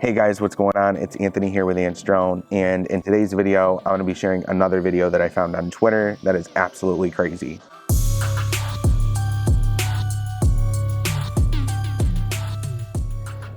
Hey guys, what's going on? It's Anthony here with Ant's Drone, and in today's video, I'm going to be sharing another video that I found on Twitter that is absolutely crazy.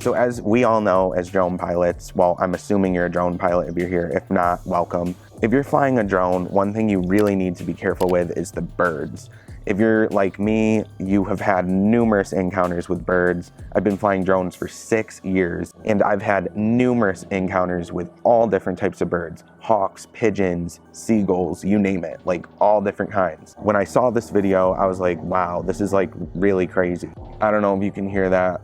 So as we all know as drone pilots, well, I'm assuming you're a drone pilot if you're here. If not, welcome. If you're flying a drone, one thing you really need to be careful with is the birds. If you're like me, you have had numerous encounters with birds. I've been flying drones for 6 years, and I've had numerous encounters with all different types of birds. Hawks, pigeons, seagulls, you name it, like all different kinds. When I saw this video, I was like, wow, this is like really crazy. I don't know if you can hear that.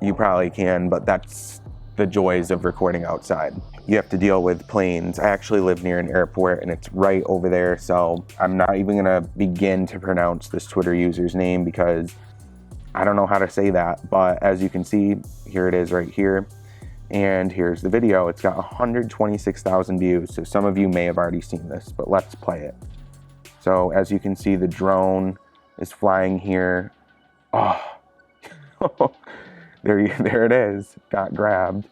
You probably can, but that's the joys of recording outside. You have to deal with planes. I actually live near an airport and it's right over there, so I'm not even gonna begin to pronounce this Twitter user's name because I don't know how to say that, but as you can see, here it is right here. And here's the video. It's got 126,000 views, so some of you may have already seen this, but let's play it. So as you can see, the drone is flying here. Oh, there it is, got grabbed.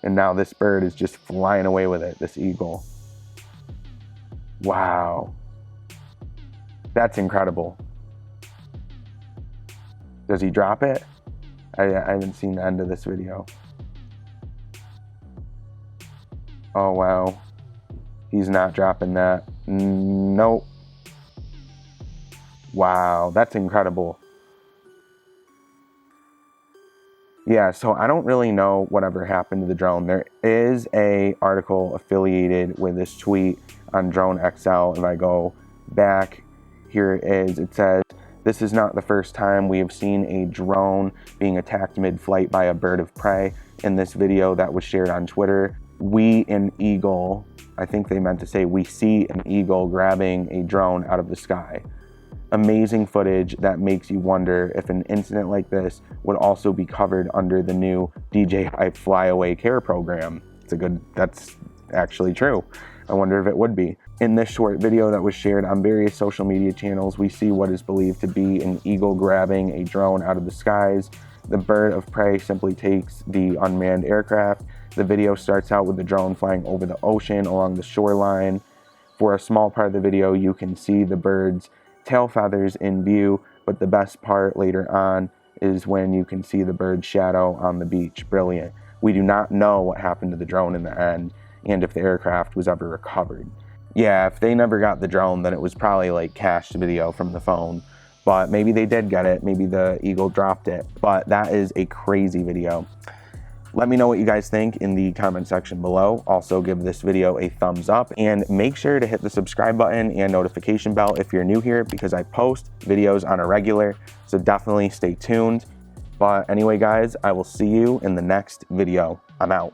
And now this bird is just flying away with it, this eagle. Wow. That's incredible. Does he drop it? I haven't seen the end of this video. Oh, wow. He's not dropping that. Nope. Wow, that's incredible. Yeah, so I don't really know whatever happened to the drone. There is an article affiliated with this tweet on Drone XL. If I go back, here it is. It says, "This is not the first time we have seen a drone being attacked mid-flight by a bird of prey." In this video that was shared on Twitter, we see an eagle grabbing a drone out of the sky. Amazing footage that makes you wonder if an incident like this would also be covered under the new DJI Flyaway Care program. That's actually true. I wonder if it would be. In this short video that was shared on various social media channels, we see what is believed to be an eagle grabbing a drone out of the skies. The bird of prey simply takes the unmanned aircraft. The video starts out with the drone flying over the ocean along the shoreline. For a small part of the video, you can see the bird's tail feathers in view, but the best part later on is when you can see the bird's shadow on the beach. Brilliant. We do not know what happened to the drone in the end and if the aircraft was ever recovered. Yeah, if they never got the drone, then it was probably like cached video from the phone, but maybe they did get it. Maybe the eagle dropped it, but that is a crazy video. Let me know what you guys think in the comment section below. Also give this video a thumbs up and make sure to hit the subscribe button and notification bell if you're new here because I post videos on a regular, so definitely stay tuned. But anyway guys, I will see you in the next video. I'm out.